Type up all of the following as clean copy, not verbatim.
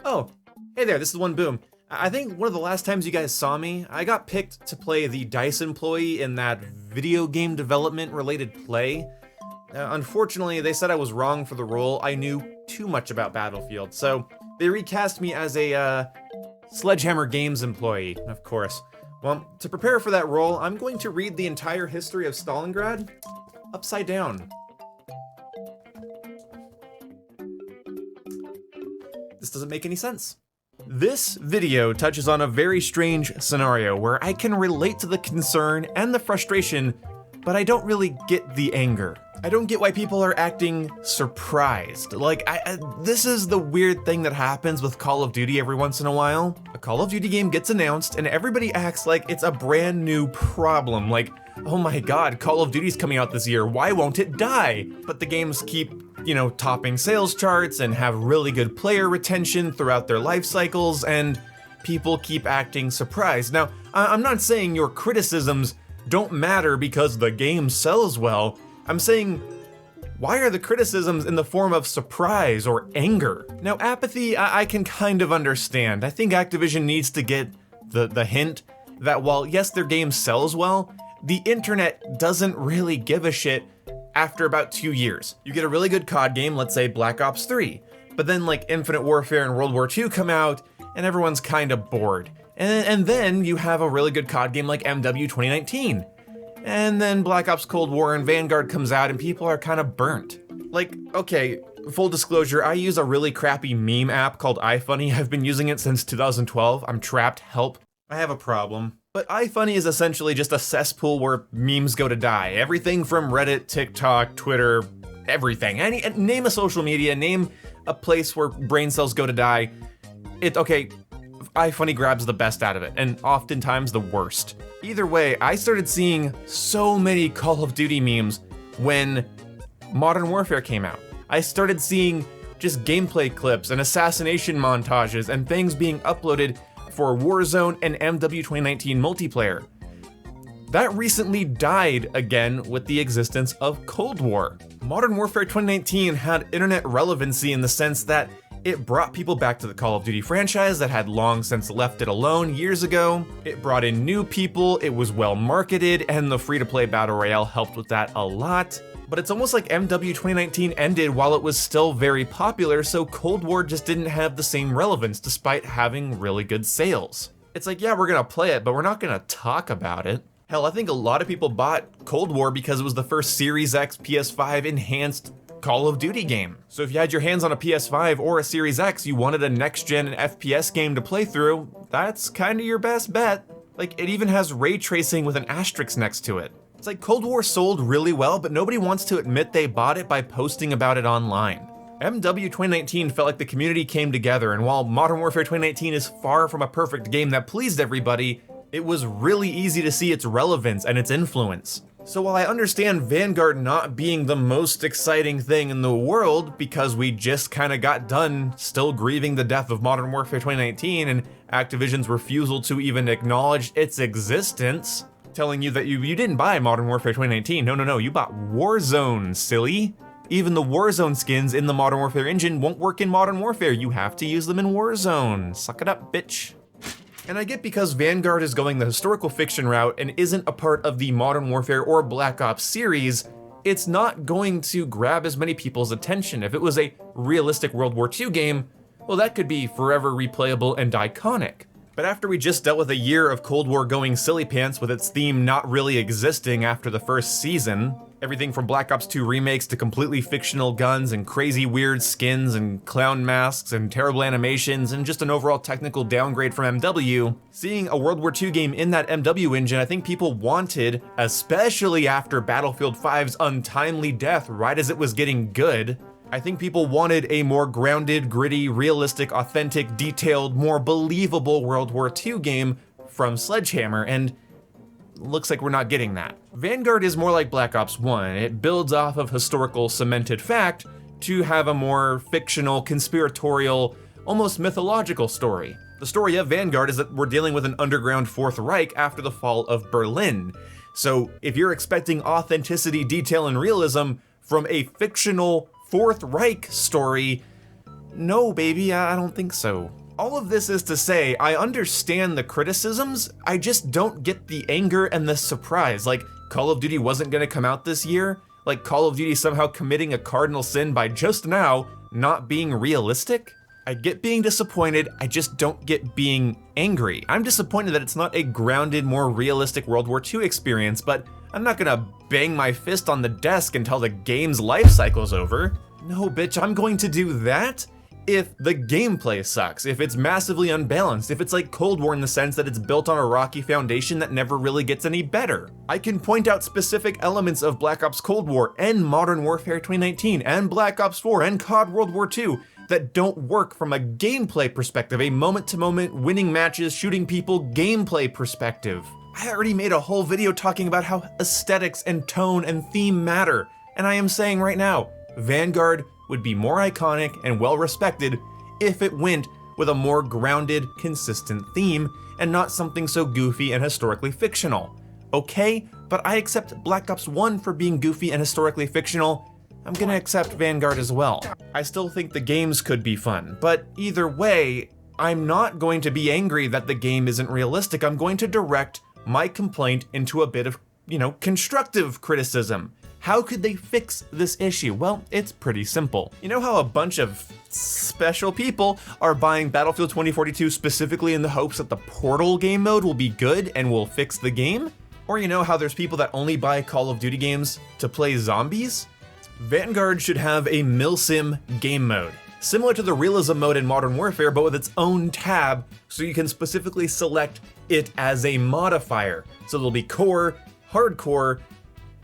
Oh, hey there, this is One Boom. I think one of the last times you guys saw me, I got picked to play the DICE employee in that video game development related play. Unfortunately, they said I was wrong for the role. I knew too much about Battlefield, so they recast me as a Sledgehammer Games employee, of course. Well, to prepare for that role, I'm going to read the entire history of Stalingrad upside down. This doesn't make any sense. This video touches on a very strange scenario where I can relate to the concern and the frustration, but I don't really get the anger. I don't get why people are acting surprised. Like, this is the weird thing that happens with Call of Duty every once in a while. A Call of Duty game gets announced and everybody acts like it's a brand new problem. Like, oh my god, Call of Duty's coming out this year, why won't it die? But the games keep, topping sales charts and have really good player retention throughout their life cycles, and people keep acting surprised. Now, I'm not saying your criticisms don't matter because the game sells well. I'm saying, why are the criticisms in the form of surprise or anger? Now, apathy, I can kind of understand. I think Activision needs to get the hint that while, yes, their game sells well, the internet doesn't really give a shit after about 2 years. You get a really good COD game, let's say Black Ops 3, but then like Infinite Warfare and World War II come out, and everyone's kind of bored. And then you have a really good COD game like MW 2019. And then Black Ops Cold War and Vanguard comes out and people are kind of burnt. Like, okay, full disclosure, I use a really crappy meme app called iFunny. I've been using it since 2012. I'm trapped, help. I have a problem. But iFunny is essentially just a cesspool where memes go to die. Everything from Reddit, TikTok, Twitter, everything. Name a social media, name a place where brain cells go to die. iFunny grabs the best out of it, and oftentimes the worst. Either way, I started seeing so many Call of Duty memes when Modern Warfare came out. I started seeing just gameplay clips and assassination montages and things being uploaded for Warzone and MW 2019 multiplayer. That recently died again with the existence of Cold War. Modern Warfare 2019 had internet relevancy in the sense that it brought people back to the Call of Duty franchise that had long since left it alone years ago. It brought in new people, it was well marketed, and the free-to-play Battle Royale helped with that a lot. But it's almost like MW 2019 ended while it was still very popular, so Cold War just didn't have the same relevance despite having really good sales. It's like, yeah, we're gonna play it, but we're not gonna talk about it. Hell, I think a lot of people bought Cold War because it was the first Series X PS5 enhanced Call of Duty game. So if you had your hands on a PS5 or a Series X, you wanted a next-gen FPS game to play through, that's kinda your best bet. Like, it even has ray tracing with an asterisk next to it. It's like Cold War sold really well, but nobody wants to admit they bought it by posting about it online. MW 2019 felt like the community came together, and while Modern Warfare 2019 is far from a perfect game that pleased everybody, it was really easy to see its relevance and its influence. So while I understand Vanguard not being the most exciting thing in the world because we just kinda got done still grieving the death of Modern Warfare 2019 and Activision's refusal to even acknowledge its existence, telling you that you didn't buy Modern Warfare 2019, no, you bought Warzone, silly. Even the Warzone skins in the Modern Warfare engine won't work in Modern Warfare, you have to use them in Warzone. Suck it up, bitch. And I get because Vanguard is going the historical fiction route and isn't a part of the Modern Warfare or Black Ops series, it's not going to grab as many people's attention. If it was a realistic World War II game, well, that could be forever replayable and iconic. But after we just dealt with a year of Cold War going silly pants with its theme not really existing after the first season, everything from Black Ops 2 remakes to completely fictional guns and crazy weird skins and clown masks and terrible animations and just an overall technical downgrade from MW, seeing a World War II game in that MW engine, I think people wanted, especially after Battlefield 5's untimely death right as it was getting good, I think people wanted a more grounded, gritty, realistic, authentic, detailed, more believable World War II game from Sledgehammer, and looks like we're not getting that. Vanguard is more like Black Ops 1. It builds off of historical cemented fact to have a more fictional, conspiratorial, almost mythological story. The story of Vanguard is that we're dealing with an underground Fourth Reich after the fall of Berlin. So if you're expecting authenticity, detail, and realism from a fictional Fourth Reich story, no, baby, I don't think so. All of this is to say, I understand the criticisms, I just don't get the anger and the surprise. Like, Call of Duty wasn't gonna come out this year? Like, Call of Duty somehow committing a cardinal sin by just now not being realistic? I get being disappointed, I just don't get being angry. I'm disappointed that it's not a grounded, more realistic World War II experience, but I'm not gonna bang my fist on the desk until the game's life cycle's over. No, bitch, I'm going to do that if the gameplay sucks, if it's massively unbalanced, if it's like Cold War in the sense that it's built on a rocky foundation that never really gets any better. I can point out specific elements of Black Ops Cold War and Modern Warfare 2019 and Black Ops 4 and COD World War II that don't work from a gameplay perspective, a moment-to-moment winning matches, shooting people gameplay perspective. I already made a whole video talking about how aesthetics and tone and theme matter, and I am saying right now, Vanguard would be more iconic and well-respected if it went with a more grounded, consistent theme and not something so goofy and historically fictional. Okay, but I accept Black Ops 1 for being goofy and historically fictional. I'm gonna accept Vanguard as well. I still think the games could be fun, but either way, I'm not going to be angry that the game isn't realistic. I'm going to direct my complaint into a bit of, constructive criticism. How could they fix this issue? Well, it's pretty simple. You know how a bunch of special people are buying Battlefield 2042 specifically in the hopes that the Portal game mode will be good and will fix the game? Or you know how there's people that only buy Call of Duty games to play zombies? Vanguard should have a Milsim game mode, similar to the realism mode in Modern Warfare, but with its own tab, so you can specifically select it as a modifier. So there'll be core, hardcore,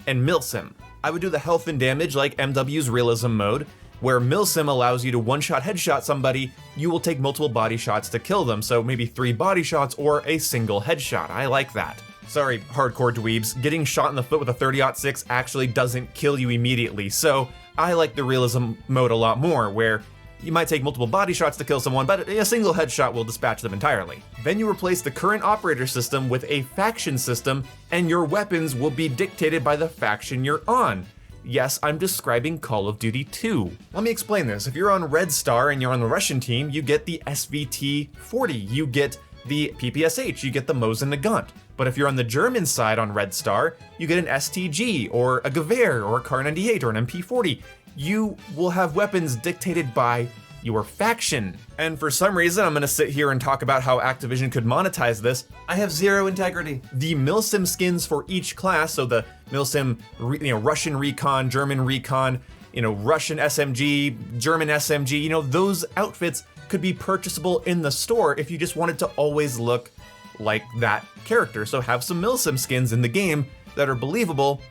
and Milsim. I would do the health and damage like MW's realism mode, where Milsim allows you to one-shot headshot somebody, you will take multiple body shots to kill them, so maybe 3 body shots or a single headshot. I like that. Sorry, hardcore dweebs, getting shot in the foot with a 30-06 actually doesn't kill you immediately, so I like the realism mode a lot more, where you might take multiple body shots to kill someone, but a single headshot will dispatch them entirely. Then you replace the current operator system with a faction system, and your weapons will be dictated by the faction you're on. Yes, I'm describing Call of Duty 2. Let me explain this. If you're on Red Star and you're on the Russian team, you get the SVT-40, you get the PPSH, you get the Mosin Nagant. But if you're on the German side on Red Star, you get an STG, or a Gewehr, or a Kar 98, or an MP40. You will have weapons dictated by your faction. And for some reason, I'm gonna sit here and talk about how Activision could monetize this. I have zero integrity. The Milsim skins for each class, so the Milsim, Russian Recon, German Recon, Russian SMG, German SMG, those outfits could be purchasable in the store if you just wanted to always look like that character. So have some Milsim skins in the game that are believable.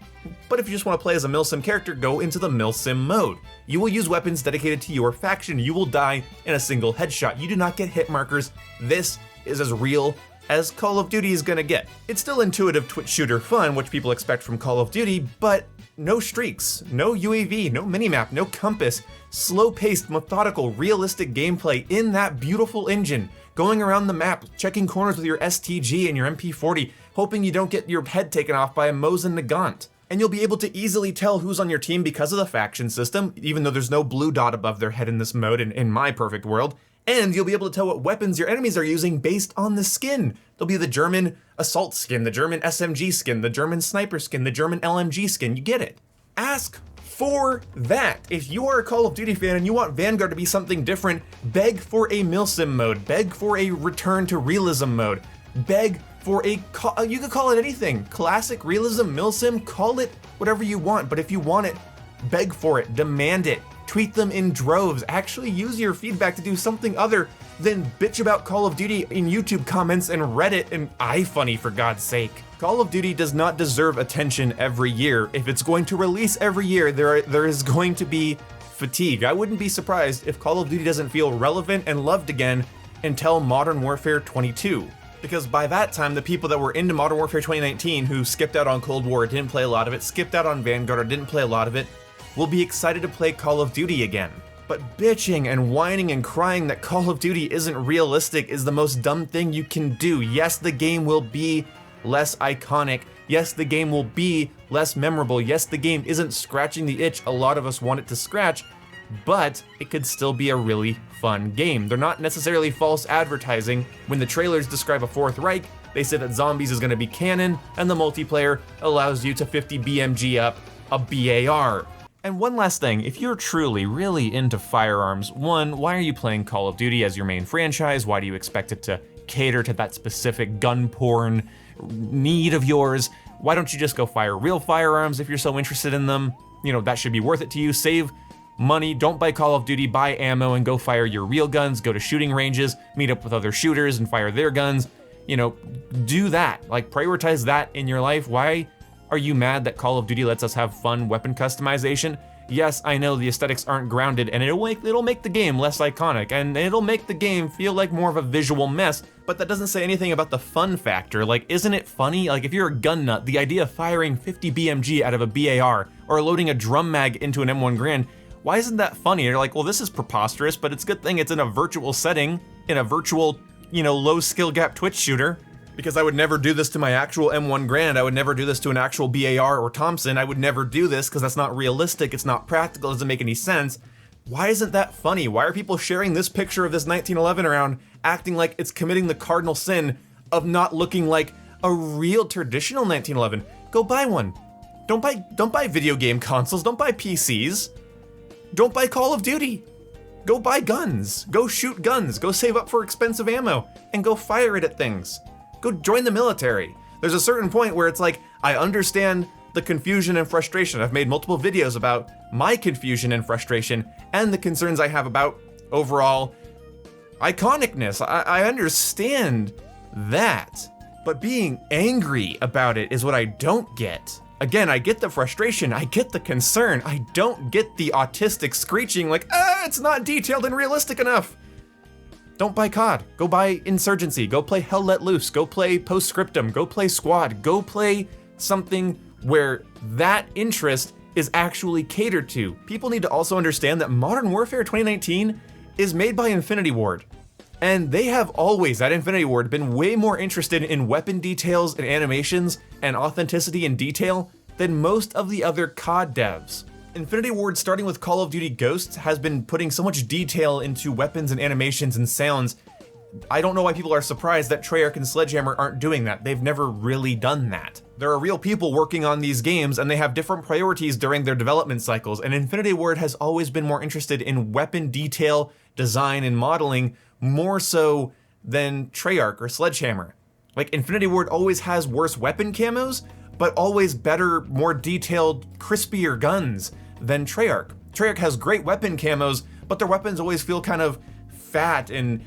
But if you just want to play as a Milsim character, go into the Milsim mode. You will use weapons dedicated to your faction. You will die in a single headshot. You do not get hit markers. This is as real as Call of Duty is gonna get. It's still intuitive twitch shooter fun, which people expect from Call of Duty, but no streaks, no UAV, no minimap, no compass, slow-paced, methodical, realistic gameplay in that beautiful engine, going around the map, checking corners with your STG and your MP40, hoping you don't get your head taken off by a Mosin Nagant. And you'll be able to easily tell who's on your team because of the faction system, even though there's no blue dot above their head in this mode in my perfect world. And you'll be able to tell what weapons your enemies are using based on the skin. There'll be the German assault skin, the German SMG skin, the German sniper skin, the German LMG skin, you get it. Ask for that. If you are a Call of Duty fan and you want Vanguard to be something different, beg for a Milsim mode, beg for a return to realism mode, beg for you could call it anything. Classic, realism, Milsim, call it whatever you want, but if you want it, beg for it, demand it, tweet them in droves, actually use your feedback to do something other than bitch about Call of Duty in YouTube comments and Reddit and iFunny, for God's sake. Call of Duty does not deserve attention every year. If it's going to release every year, there is going to be fatigue. I wouldn't be surprised if Call of Duty doesn't feel relevant and loved again until Modern Warfare 22. Because by that time, the people that were into Modern Warfare 2019 who skipped out on Cold War, didn't play a lot of it, skipped out on Vanguard, or didn't play a lot of it, will be excited to play Call of Duty again. But bitching and whining and crying that Call of Duty isn't realistic is the most dumb thing you can do. Yes, the game will be less iconic. Yes, the game will be less memorable. Yes, the game isn't scratching the itch a lot of us want it to scratch, but it could still be a really fun game. They're not necessarily false advertising. When the trailers describe a Fourth Reich, they say that zombies is going to be canon, and the multiplayer allows you to 50 BMG up a BAR. And one last thing, if you're truly really into firearms, one, why are you playing Call of Duty as your main franchise? Why do you expect it to cater to that specific gun porn need of yours? Why don't you just go fire real firearms if you're so interested in them? You know, that should be worth it to you. Save money, don't buy Call of Duty, buy ammo and go fire your real guns, go to shooting ranges, meet up with other shooters and fire their guns. You know, do that, like prioritize that in your life. Why are you mad that Call of Duty lets us have fun weapon customization? Yes, I know the aesthetics aren't grounded, and it'll make the game less iconic, and it'll make the game feel like more of a visual mess, but that doesn't say anything about the fun factor. Like, isn't it funny? Like, if you're a gun nut, the idea of firing 50 BMG out of a BAR, or loading a drum mag into an M1 Garand, why isn't that funny? You're like, well, this is preposterous, but it's a good thing it's in a virtual setting, in a virtual, you know, low skill gap Twitch shooter. Because I would never do this to my actual M1 Garand, I would never do this to an actual BAR or Thompson, I would never do this because that's not realistic, it's not practical, it doesn't make any sense. Why isn't that funny? Why are people sharing this picture of this 1911 around, acting like it's committing the cardinal sin of not looking like a real traditional 1911? Go buy one. Don't buy video game consoles, don't buy PCs. Don't buy Call of Duty. Go buy guns, go shoot guns, go save up for expensive ammo, and go fire it at things. Go join the military. There's a certain point where it's like, I understand the confusion and frustration. I've made multiple videos about my confusion and frustration and the concerns I have about overall iconicness. I understand that, but being angry about it is what I don't get. Again, I get the frustration, I get the concern, I don't get the autistic screeching like, it's not detailed and realistic enough. Don't buy COD, go buy Insurgency, go play Hell Let Loose, go play Postscriptum, go play Squad, go play something where that interest is actually catered to. People need to also understand that Modern Warfare 2019 is made by Infinity Ward. And they have always, at Infinity Ward, been way more interested in weapon details and animations and authenticity and detail than most of the other COD devs. Infinity Ward, starting with Call of Duty Ghosts, has been putting so much detail into weapons and animations and sounds. I don't know why people are surprised that Treyarch and Sledgehammer aren't doing that. They've never really done that. There are real people working on these games, and they have different priorities during their development cycles, and Infinity Ward has always been more interested in weapon detail, design, and modeling, more so than Treyarch or Sledgehammer. Like, Infinity Ward always has worse weapon camos, but always better, more detailed, crispier guns than Treyarch. Treyarch has great weapon camos, but their weapons always feel kind of fat and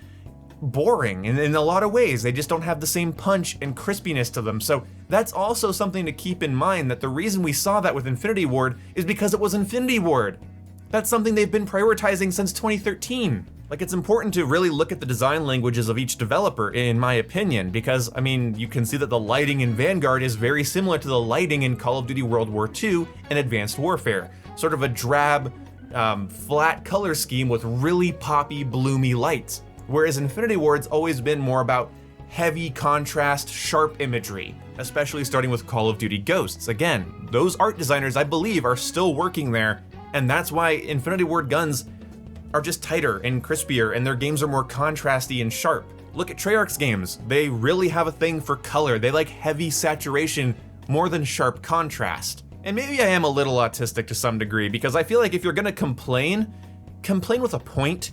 boring in a lot of ways. They just don't have the same punch and crispiness to them. So that's also something to keep in mind, that the reason we saw that with Infinity Ward is because it was Infinity Ward. That's something they've been prioritizing since 2013. Like, it's important to really look at the design languages of each developer, in my opinion, because, I mean, you can see that the lighting in Vanguard is very similar to the lighting in Call of Duty World War II and Advanced Warfare. Sort of a drab, flat color scheme with really poppy, bloomy lights. Whereas Infinity Ward's always been more about heavy contrast, sharp imagery, especially starting with Call of Duty Ghosts. Again, those art designers, I believe, are still working there, and that's why Infinity Ward guns are just tighter and crispier, and their games are more contrasty and sharp. Look at Treyarch's games. They really have a thing for color. They like heavy saturation more than sharp contrast. And maybe I am a little autistic to some degree, because I feel like if you're gonna complain with a point.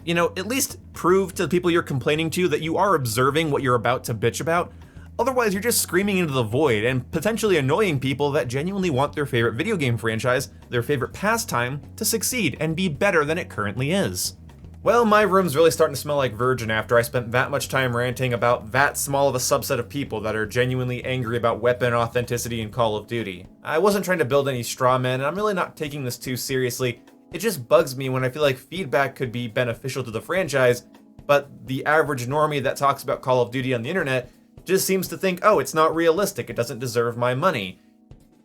You know, at least prove to the people you're complaining to that you are observing what you're about to bitch about. Otherwise, you're just screaming into the void and potentially annoying people that genuinely want their favorite video game franchise, their favorite pastime, to succeed and be better than it currently is. Well, my room's really starting to smell like Virgin after I spent that much time ranting about that small of a subset of people that are genuinely angry about weapon authenticity in Call of Duty. I wasn't trying to build any straw men, and I'm really not taking this too seriously. It just bugs me when I feel like feedback could be beneficial to the franchise, but the average normie that talks about Call of Duty on the internet just seems to think, oh, it's not realistic, it doesn't deserve my money,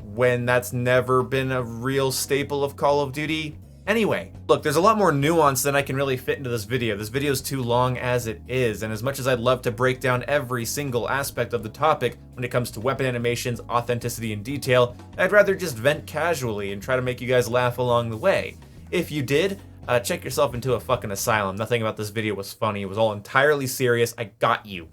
when that's never been a real staple of Call of Duty. Anyway, look, there's a lot more nuance than I can really fit into this video. This video is too long as it is, and as much as I'd love to break down every single aspect of the topic when it comes to weapon animations, authenticity, and detail, I'd rather just vent casually and try to make you guys laugh along the way. If you did, check yourself into a fucking asylum. Nothing about this video was funny. It was all entirely serious. I got you.